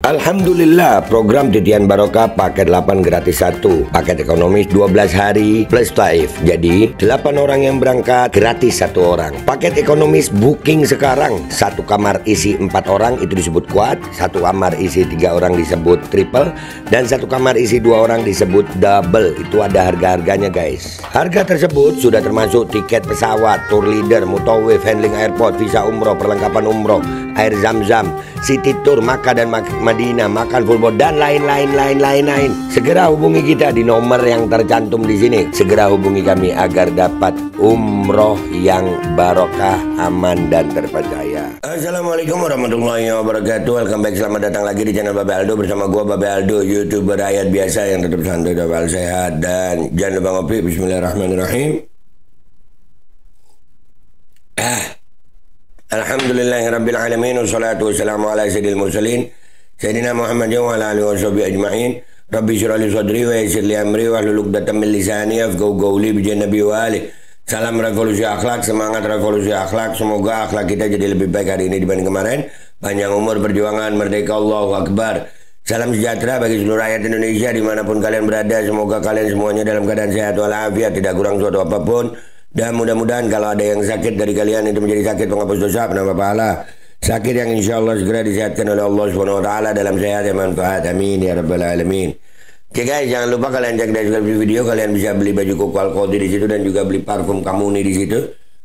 Alhamdulillah, program Titian Barokah paket 8 gratis 1, paket ekonomis 12 hari plus taif. Jadi 8 orang yang berangkat gratis 1 orang. Paket ekonomis booking sekarang, 1 kamar isi 4 orang itu disebut quad, 1 kamar isi 3 orang disebut triple, dan 1 kamar isi 2 orang disebut double. Itu ada harga-harganya guys. Harga tersebut sudah termasuk tiket pesawat, tour leader, mutawif, handling airport, visa umroh, perlengkapan umroh, air zam-zam, city tour, Makkah dan Madinah, makan full board, dan lain-lain. Segera hubungi kita di nomor yang tercantum di sini. Segera hubungi kami agar dapat umroh yang barokah, aman dan terpercaya. Assalamualaikum warahmatullahi wabarakatuh. Welcome back, selamat datang lagi di channel Babe Aldo bersama gua Babe Aldo, YouTuber rakyat biasa yang tetap santai, dan sehat, dan jangan lupa ngopi. Bismillahirrahmanirrahim. Alhamdulillahirabbil alamin, wassalatu wassalamu ala sayyidil mursalin Sayyidina Muhammad wa ala alihi washabihi ajma'in. Rabbi shrah li sadri wa yassir li amri wahlul 'uqdatam min lisani yafqahu qawli bi nabi wa ali. Salam revolusi akhlak, semangat revolusi akhlak. Semoga akhlak kita jadi lebih baik hari ini dibanding kemarin. Panjang umur, perjuangan, merdeka, Allahu Akbar. Salam sejahtera bagi seluruh rakyat Indonesia dimanapun kalian berada. Semoga kalian semuanya dalam keadaan sehat walafiat, tidak kurang suatu apapun. Dan mudah-mudahan kalau ada yang sakit dari kalian itu menjadi sakit penghapus dosa, penambah pahala. Sakit yang insya Allah segera disehatkan oleh Allah Subhanahu Wa Taala dalam sehat yang manfaat. Amin ya rabbal alamin. Oke guys, jangan lupa kalian cek deskripsi video. Kalian bisa beli baju koko Al-Qadi di situ dan juga beli parfum Kamuni di situ.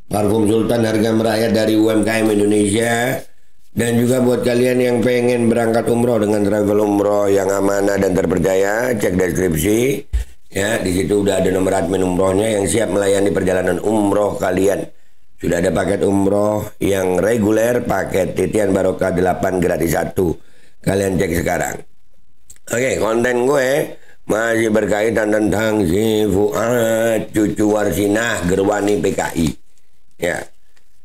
Parfum Sultan harga merakyat dari UMKM Indonesia. Dan juga buat kalian yang pengen berangkat umroh dengan travel umroh yang amanah dan terpercaya, cek deskripsi. Ya, di situ udah ada nomor admin umrohnya yang siap melayani perjalanan umroh kalian. Sudah ada paket umroh yang reguler, paket Titian Barokah 8 gratis 1. Kalian cek sekarang. Oke, konten gue masih berkaitan tentang si Fuad cucu Warsinah Gerwani PKI. Ya,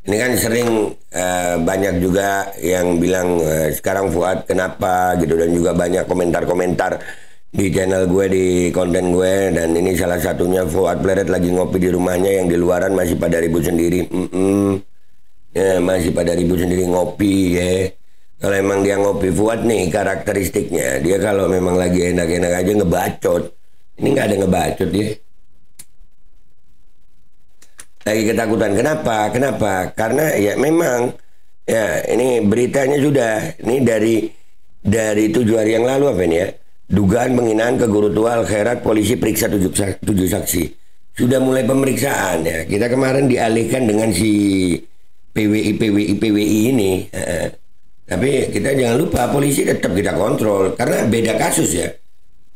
ini kan sering banyak juga yang bilang sekarang Fuad kenapa gitu, dan juga banyak komentar-komentar di channel gue, di konten gue. Dan ini salah satunya, Fuad Pleret lagi ngopi di rumahnya, yang di luaran masih pada ribut sendiri. Ya, masih pada ribut sendiri ngopi ya. Kalau emang dia ngopi, Fuad nih karakteristiknya, dia kalau memang lagi enak-enak aja ngebacot. Ini nggak ada ngebacot ya. Lagi ketakutan. Kenapa? Karena ya memang ya ini beritanya sudah, ini dari 7 hari yang lalu apa ini ya. Dugaan penghinaan ke Guru Tua Al-Khairat, polisi periksa 7 saksi. Sudah mulai pemeriksaan ya. Kita kemarin dialihkan dengan si PWI ini. Tapi kita jangan lupa polisi tetap kita kontrol karena beda kasus ya.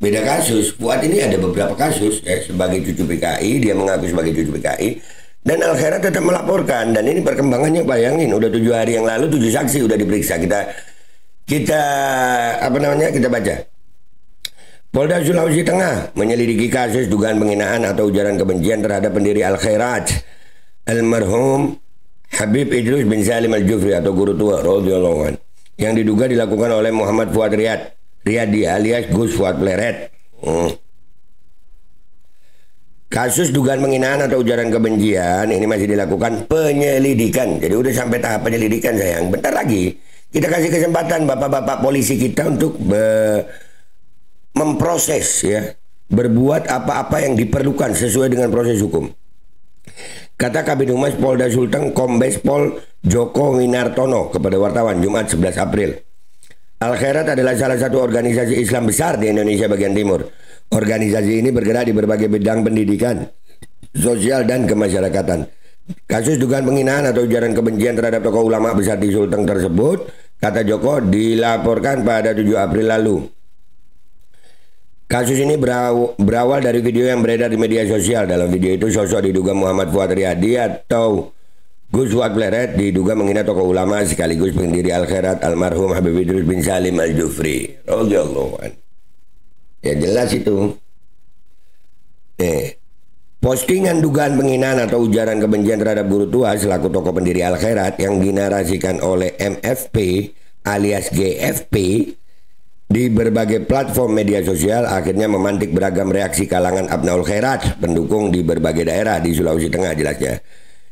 Beda kasus. Fuad ini ada beberapa kasus ya, sebagai cucu PKI, dia mengaku sebagai cucu PKI, dan Al-Khairat tetap melaporkan. Dan ini perkembangannya, bayangin, udah 7 hari yang lalu 7 saksi udah diperiksa. Kita baca. Polda Sulawesi Tengah menyelidiki kasus dugaan penghinaan atau ujaran kebencian terhadap pendiri Al-Khairat, almarhum Habib Idrus bin Salim Al-Jufri atau Guru Tua radhiyallahu anhu, yang diduga dilakukan oleh Muhammad Fuad Riyadi alias Gus Fuad Pleret. Kasus dugaan penghinaan atau ujaran kebencian ini masih dilakukan penyelidikan. Jadi udah sampai tahap penyelidikan sayang. Bentar lagi kita kasih kesempatan bapak-bapak polisi kita untuk memproses ya, berbuat apa-apa yang diperlukan sesuai dengan proses hukum. Kata Kabid Humas Polda Sulteng Kombes Pol Joko Winartono kepada wartawan Jumat 11 April. Al-Khairat adalah salah satu organisasi Islam besar di Indonesia bagian timur. Organisasi ini bergerak di berbagai bidang pendidikan, sosial dan kemasyarakatan. Kasus dugaan penghinaan atau ujaran kebencian terhadap tokoh ulama besar di Sulteng tersebut, kata Joko, dilaporkan pada 7 April lalu. Kasus ini berawal dari video yang beredar di media sosial. Dalam video itu sosok diduga Muhammad Fuad Riyadi atau Gus Fuad Pleret diduga menghina tokoh ulama sekaligus pendiri Al-Khairat, almarhum Habib Idrus bin Salim Al-Jufri radhiyallahu anhu. Ya jelas itu. Postingan dugaan penghinaan atau ujaran kebencian terhadap Guru Tua selaku tokoh pendiri Al-Khairat yang dinarasikan oleh MFP alias GFP di berbagai platform media sosial akhirnya memantik beragam reaksi kalangan Abnaul Khairat, pendukung di berbagai daerah di Sulawesi Tengah jelasnya.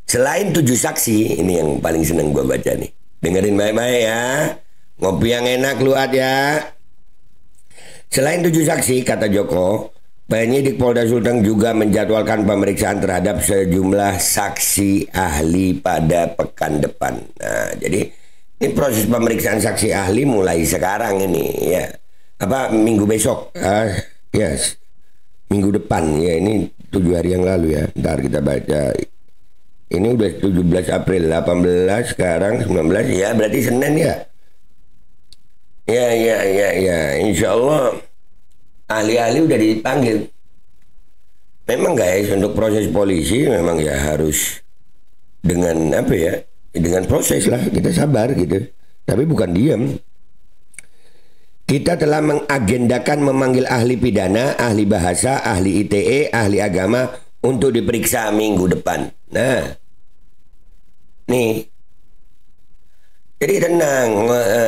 Selain 7 saksi, ini yang paling seneng gue baca nih. Dengerin baik-baik ya. Ngopi yang enak lu ya. Selain 7 saksi, kata Joko, penyidik Polda Sulteng juga menjadwalkan pemeriksaan terhadap sejumlah saksi ahli pada pekan depan. Nah, jadi ini proses pemeriksaan saksi ahli mulai sekarang ini ya. Apa minggu besok? Yes. Minggu depan ya, ini 7 hari yang lalu ya. Ntar kita baca. Ini udah 17 April, 18 sekarang 19 ya, berarti Senin ya. Ya. Insya Allah ahli-ahli udah dipanggil. Memang guys, untuk proses polisi memang ya harus dengan apa ya? Dengan proses lah, kita sabar gitu. Tapi bukan diam. Kita telah mengagendakan memanggil ahli pidana, ahli bahasa, ahli ITE, ahli agama untuk diperiksa minggu depan. Nah, nih. Jadi tenang,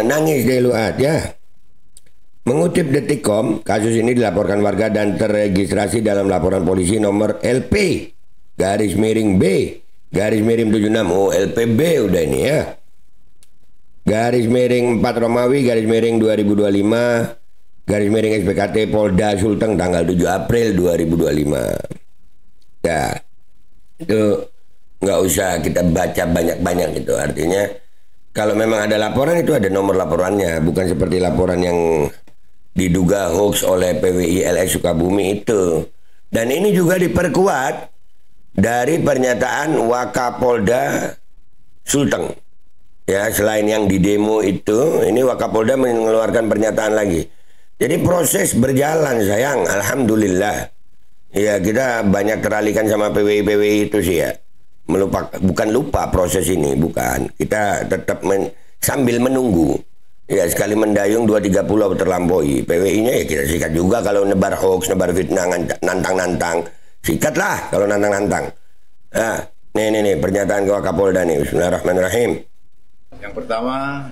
nangis deh lu ya. Mengutip Detikcom, kasus ini dilaporkan warga dan terregistrasi dalam laporan polisi nomor LP _B _76. Oh, LPB udah ini ya. _4 Romawi _2025 _SPKT Polda Sulteng tanggal 7 April 2025. Ya, itu nggak usah kita baca banyak-banyak gitu. Artinya kalau memang ada laporan itu ada nomor laporannya, bukan seperti laporan yang diduga hoax oleh PWI LS Sukabumi itu. Dan ini juga diperkuat dari pernyataan Wakapolda Sulteng. Ya, selain yang di demo itu, ini Wakapolda mengeluarkan pernyataan lagi. Jadi proses berjalan sayang, alhamdulillah. Ya, kita banyak teralihkan sama PWI itu sih ya. Bukan lupa proses ini, bukan. Kita tetap sambil menunggu. Ya, sekali mendayung 2-3 pulau terlampaui. PWI-nya ya kita sikat juga kalau nebar hoax, nebar fitnah, nantang-nantang. Sikatlah kalau nantang-nantang. Nah, nih pernyataan ke Wakapolda nih. Bismillahirrahmanirrahim. Yang pertama,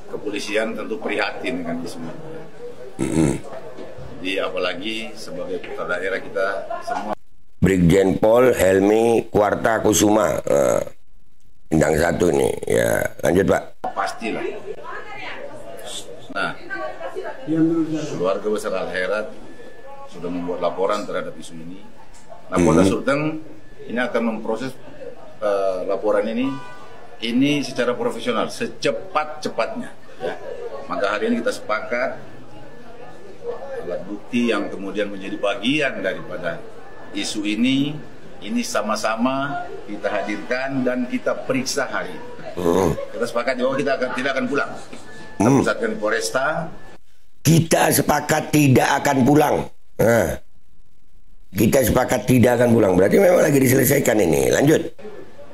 kepolisian tentu prihatin dengan isu ini. Jadi apalagi sebagai putra daerah kita semua. Brigjen Pol Helmi Kuarta Kusuma, bintang 1 nih. Ya, lanjut Pak. Pastilah. Nah, keluarga besar Al-Khairat sudah membuat laporan terhadap isu ini. Nah, Polda Sulteng ini akan memproses laporan ini secara profesional, secepat-cepatnya. Ya. Maka hari ini kita sepakat alat bukti yang kemudian menjadi bagian daripada isu ini sama-sama kita hadirkan dan kita periksa hari ini. Kita sepakat bahwa kita tidak akan pulang. Kita pusatkan di Polresta. Kita sepakat tidak akan pulang. Kita sepakat tidak akan pulang. Berarti memang lagi diselesaikan ini. Lanjut.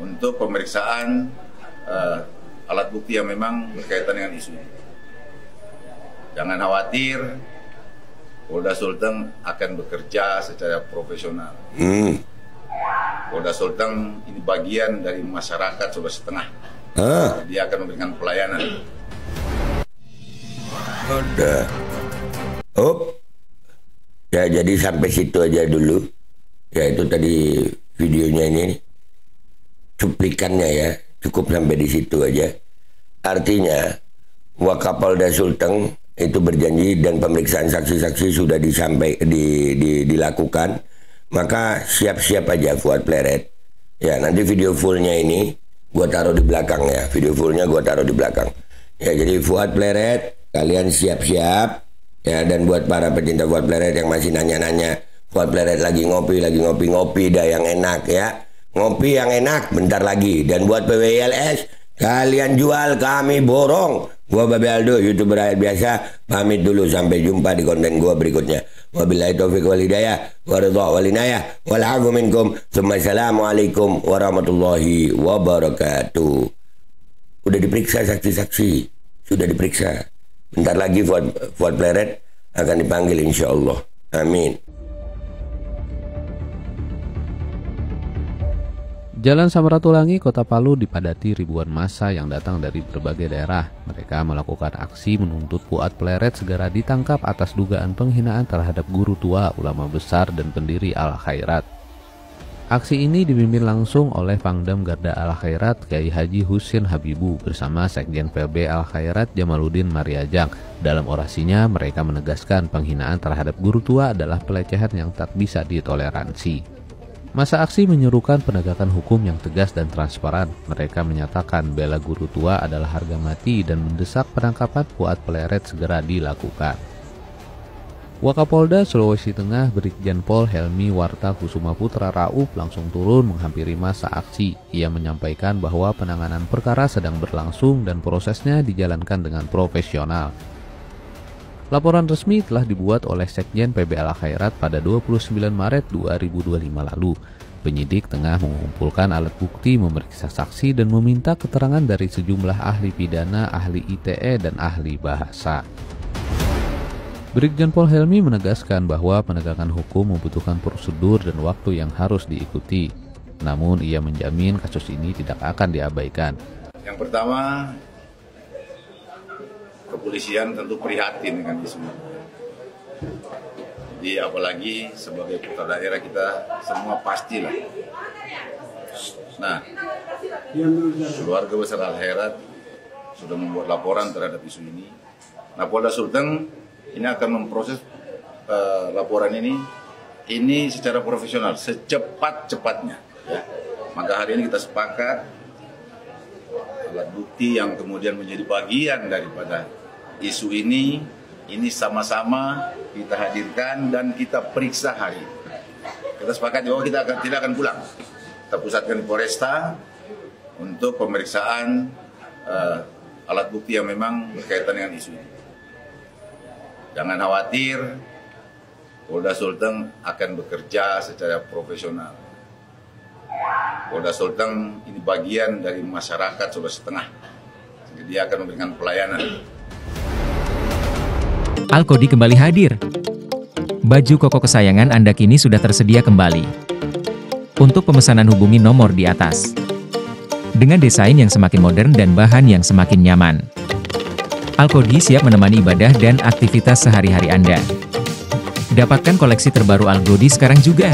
Untuk pemeriksaan alat bukti yang memang berkaitan dengan isu ini. Jangan khawatir, Polda Sulteng akan bekerja secara profesional. Polda Sulteng ini bagian dari masyarakat Sulawesi Tengah. Dia akan memberikan pelayanan. Udah. Ya, jadi sampai situ aja dulu. Ya, itu tadi videonya ini. Cuplikannya ya. Cukup sampai di situ aja. Artinya Wakapolda Sulteng itu berjanji dan pemeriksaan saksi-saksi sudah dilakukan. Maka siap-siap aja Fuad Pleret. Ya, nanti video fullnya ini gua taruh di belakang ya. Video fullnya gua taruh di belakang. Ya, jadi Fuad Pleret, kalian siap-siap. Ya, dan buat para pecinta Fuad Pleret yang masih nanya-nanya, Fuad Pleret lagi ngopi dah yang enak ya. Ngopi yang enak bentar lagi. Dan buat PWILS, kalian jual, kami borong. Gua Babe Aldo, YouTuber rakyat biasa, pamit dulu. Sampai jumpa di konten gua berikutnya. Wabillahi taufiq wal hidayah, waridha wal inayah, wal afu minkum. Assalamualaikum warahmatullahi wabarakatuh. Udah diperiksa saksi-saksi, sudah diperiksa. Bentar lagi Fuad Pleret akan dipanggil insya Allah. Amin. Jalan Samratulangi, Kota Palu dipadati ribuan massa yang datang dari berbagai daerah. Mereka melakukan aksi menuntut Fuad Pleret segera ditangkap atas dugaan penghinaan terhadap guru tua, ulama besar, dan pendiri Al-Khairat. Aksi ini dipimpin langsung oleh Pangdam Garda Al Khairat Kiai Haji Husin Habibu bersama Sekjen PB Al Khairat Jamaluddin Mariajang. Dalam orasinya, mereka menegaskan penghinaan terhadap guru tua adalah pelecehan yang tak bisa ditoleransi. Masa aksi menyerukan penegakan hukum yang tegas dan transparan. Mereka menyatakan bela guru tua adalah harga mati dan mendesak penangkapan Fuad Pleret segera dilakukan. Wakapolda Sulawesi Tengah Brigjen Pol Helmi Warta Kusuma Putra Rauf langsung turun menghampiri masa aksi. Ia menyampaikan bahwa penanganan perkara sedang berlangsung dan prosesnya dijalankan dengan profesional. Laporan resmi telah dibuat oleh Sekjen PB Al Khairat pada 29 Maret 2025 lalu. Penyidik tengah mengumpulkan alat bukti, memeriksa saksi, dan meminta keterangan dari sejumlah ahli pidana, ahli ITE, dan ahli bahasa. Brigjen Pol Helmi menegaskan bahwa penegakan hukum membutuhkan prosedur dan waktu yang harus diikuti. Namun ia menjamin kasus ini tidak akan diabaikan. Yang pertama, kepolisian tentu prihatin dengan isu ini. Jadi apalagi sebagai putra daerah kita semua pastilah. Nah, keluarga besar Al Khairat sudah membuat laporan terhadap isu ini. Nah, Polda Sulteng ini akan memproses laporan ini secara profesional, secepat-cepatnya. Ya. Maka hari ini kita sepakat alat bukti yang kemudian menjadi bagian daripada isu ini sama-sama kita hadirkan dan kita periksa hari ini. Kita sepakat bahwa kita tidak akan pulang. Kita pusatkan di Polresta untuk pemeriksaan alat bukti yang memang berkaitan dengan isu ini. Jangan khawatir, Polda Sulteng akan bekerja secara profesional. Polda Sulteng ini bagian dari masyarakat Sulawesi Tengah. Jadi dia akan memberikan pelayanan. Alkodi kembali hadir. Baju koko kesayangan Anda kini sudah tersedia kembali. Untuk pemesanan hubungi nomor di atas. Dengan desain yang semakin modern dan bahan yang semakin nyaman. Alkodi siap menemani ibadah dan aktivitas sehari-hari Anda. Dapatkan koleksi terbaru Alkodi sekarang juga.